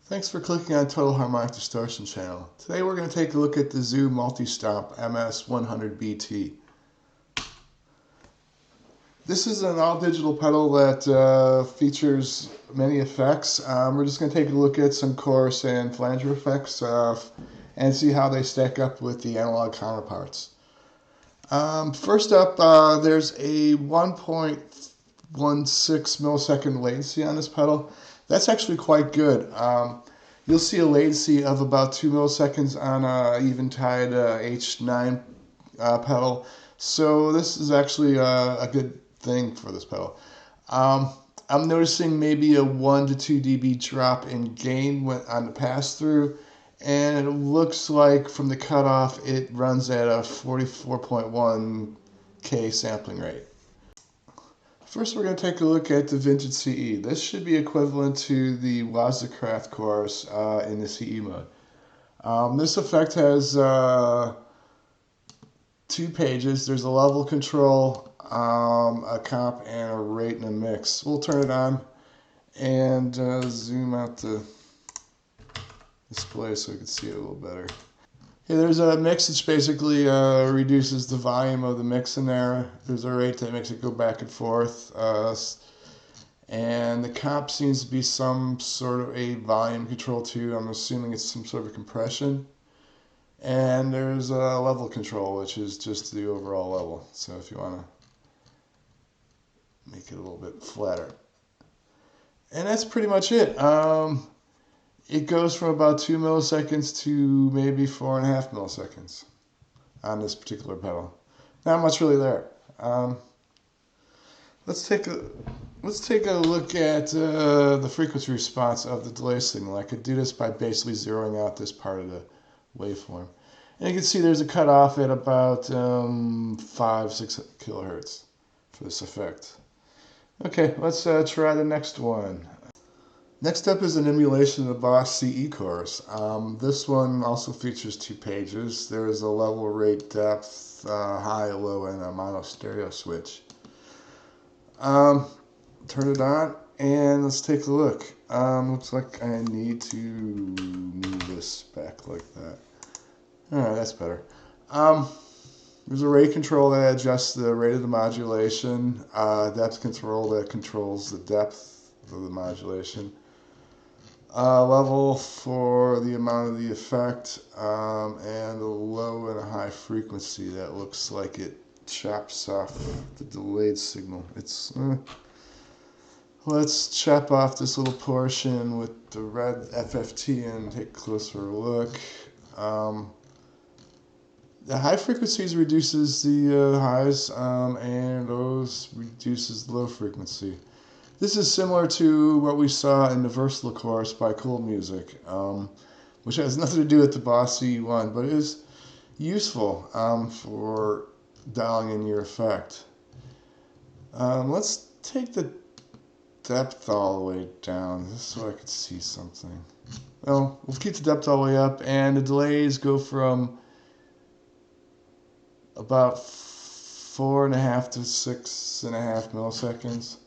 Thanks for clicking on Total Harmonic Distortion channel. Today we're going to take a look at the Zoom MultiStomp MS100bt. This is an all-digital pedal that features many effects. We're just going to take a look at some chorus and flanger effects and see how they stack up with the analog counterparts. First up, there's a 1.16 millisecond latency on this pedal. That's actually quite good. You'll see a latency of about 2 milliseconds on a Eventide H9 pedal. So this is actually a good thing for this pedal. I'm noticing maybe a 1 to 2 dB drop in gain on the pass-through, and it looks like from the cutoff it runs at a 44.1 K sampling rate. First, we're going to take a look at the vintage CE. This should be equivalent to the Wazacraft chorus in the CE mode. This effect has 2 pages. There's a level control, a comp, and a rate and a mix. We'll turn it on and zoom out the display so we can see it a little better. Okay, there's a mix which basically reduces the volume of the mix in there. There's a rate that makes it go back and forth. And the comp seems to be some sort of a volume control too. I'm assuming it's some sort of a compression. And there's a level control, which is just the overall level. So if you want to make it a little bit flatter. And that's pretty much it. It goes from about 2 milliseconds to maybe 4.5 milliseconds on this particular pedal. Not much really there. Let's take a look at the frequency response of the delay signal. I could do this by basically zeroing out this part of the waveform, and you can see there's a cutoff at about 5-6 kilohertz for this effect. Okay, let's try the next one. Next up is an emulation of the Boss CE chorus. This one also features 2 pages. There is a level, rate, depth, high, low, and a mono stereo switch. Turn it on and let's take a look. Looks like I need to move this back like that. Alright, that's better. There's a rate control that adjusts the rate of the modulation, depth control that controls the depth of the modulation. Level for the amount of the effect, and a low and a high frequency that looks like it chops off the delayed signal. Let's chop off this little portion with the red FFT and take a closer look. The high frequencies reduces the highs, and lows reduces the low frequency. This is similar to what we saw in the Versatile chorus by Cool Music, which has nothing to do with the Boss CE1, but is useful for dialing in your effect. Let's take the depth all the way down, just so I could see something. Well, we'll keep the depth all the way up, and the delays go from about 4.5 to 6.5 milliseconds.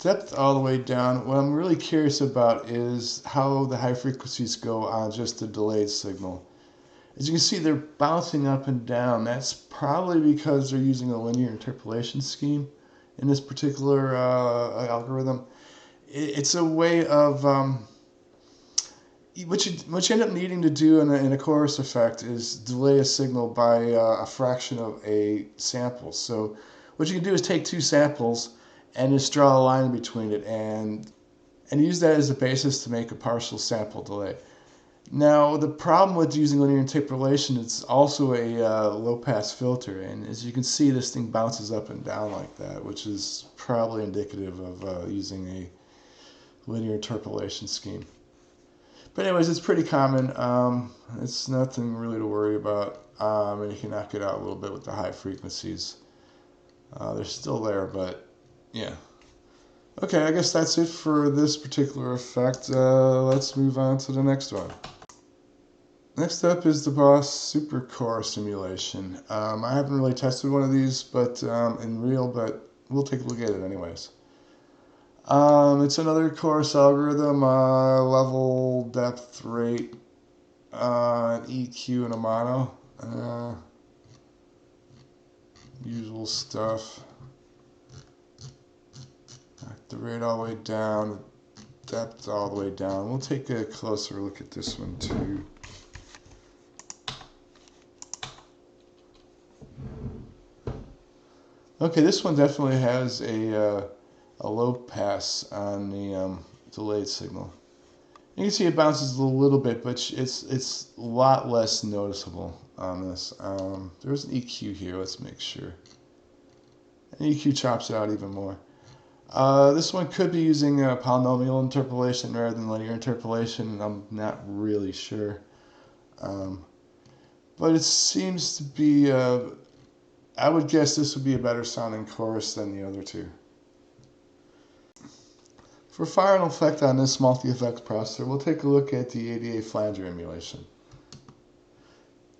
Depth all the way down. What I'm really curious about is how the high frequencies go on just the delayed signal. As you can see, they're bouncing up and down. That's probably because they're using a linear interpolation scheme in this particular algorithm. It's a way of what you end up needing to do in a chorus effect is delay a signal by a fraction of a sample. So what you can do is take 2 samples and just draw a line between it and use that as a basis to make a partial sample delay. Now, the problem with using linear interpolation is also a low-pass filter, and as you can see, this thing bounces up and down like that, which is probably indicative of using a linear interpolation scheme. But anyways, it's pretty common. It's nothing really to worry about, and you can knock it out a little bit with the high frequencies. They're still there, but yeah. Okay, I guess that's it for this particular effect. Let's move on to the next one. Next up is the Boss Supercar simulation. I haven't really tested one of these but in real, but we'll take a look at it anyways. It's another chorus algorithm, level, depth, rate, EQ, and a mono. Usual stuff. Knock the rate all the way down, depth all the way down. We'll take a closer look at this one too. Okay, this one definitely has a low pass on the delayed signal. You can see it bounces a little bit, but it's a lot less noticeable on this. There's an EQ here. Let's make sure. And EQ chops it out even more. This one could be using a polynomial interpolation rather than linear interpolation. I'm not really sure. But it seems to be, I would guess this would be a better sounding chorus than the other two. For final effect on this multi-effects processor, we'll take a look at the ADA Flanger emulation.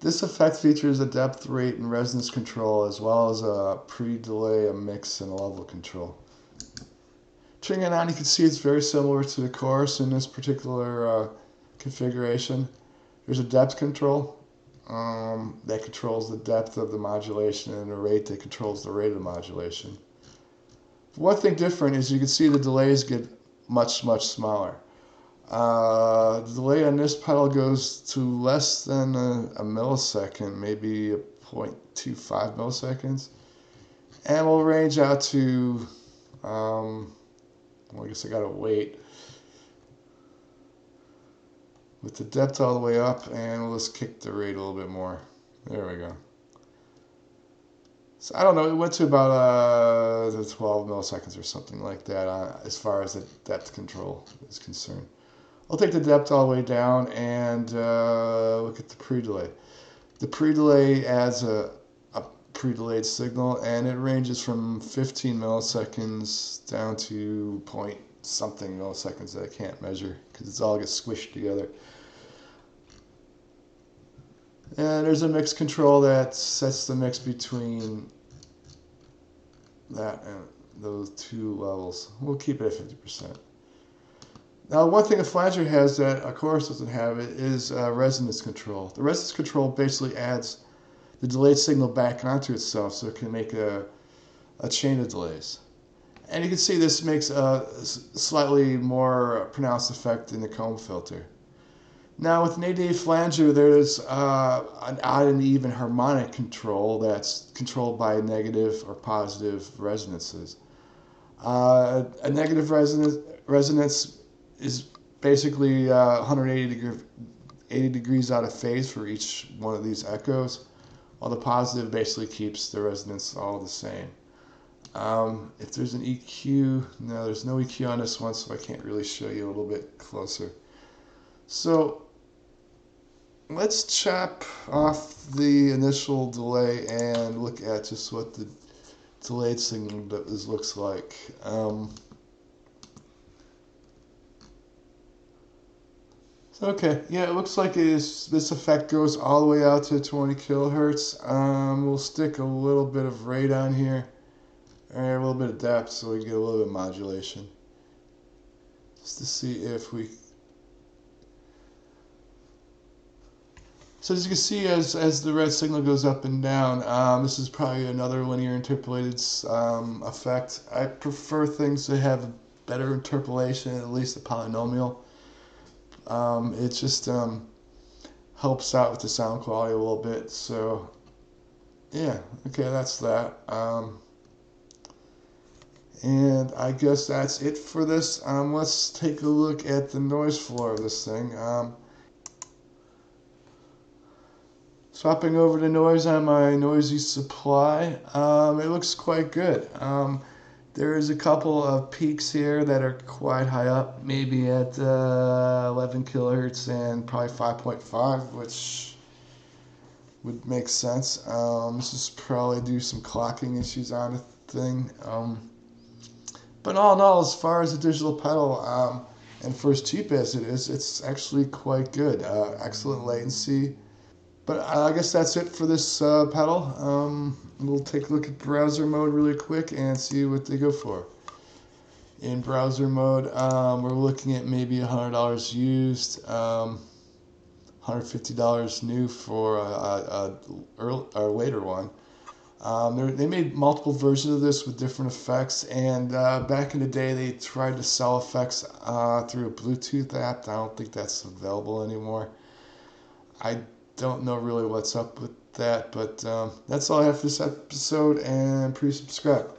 This effect features a depth, rate, and resonance control, as well as a pre-delay, a mix, and a level control. Turning it on, you can see it's very similar to the chorus in this particular configuration. There's a depth control that controls the depth of the modulation, and a rate that controls the rate of the modulation. One thing different is you can see the delays get much smaller. The delay on this pedal goes to less than a millisecond, maybe a 0.25 milliseconds, and will range out to well, I guess I gotta wait with the depth all the way up, and we'll just kick the rate a little bit more. There we go. So I don't know, it went to about 12 milliseconds or something like that as far as the depth control is concerned. I'll take the depth all the way down and look at the pre-delay. The pre-delay adds a pre-delayed signal, and it ranges from 15 milliseconds down to point something milliseconds that I can't measure because it's all gets squished together. And there's a mix control that sets the mix between that and those two levels. We'll keep it at 50%. Now, one thing a flanger has that a chorus doesn't have is resonance control. The resonance control basically adds the delayed signal back onto itself so it can make a chain of delays. And you can see this makes a slightly more pronounced effect in the comb filter. Now with an ADA flanger, there's an odd and even harmonic control that's controlled by negative or positive resonances. A negative resonance is basically 180 degrees out of phase for each one of these echoes, while the positive basically keeps the resonance all the same. If there's an EQ, no, there's no EQ on this one, so I can't really show you a little bit closer. So let's chop off the initial delay and look at just what the delayed signal looks like. Okay, yeah, it looks like this effect goes all the way out to 20 kilohertz. We'll stick a little bit of rate on here, and a little bit of depth so we get a little bit of modulation. Just to see if we... So as you can see, as the red signal goes up and down, this is probably another linear interpolated effect. I prefer things that have better interpolation, at least a polynomial. It just helps out with the sound quality a little bit. So yeah, okay, that's that. And I guess that's it for this. Let's take a look at the noise floor of this thing. Swapping over to noise on my noisy supply, it looks quite good. There is a couple of peaks here that are quite high up, maybe at 11 kilohertz and probably 5.5, which would make sense. This is probably due to some clocking issues on the thing. But all in all, as far as the digital pedal, and for as cheap as it is, it's actually quite good. Excellent latency. But I guess that's it for this pedal. We'll take a look at browser mode really quick and see what they go for. in browser mode. We're looking at maybe $100 used, $150 new for a later one. They made multiple versions of this with different effects, and back in the day they tried to sell effects through a Bluetooth app. I don't think that's available anymore. I don't know really what's up with that, but that's all I have for this episode, and please subscribe.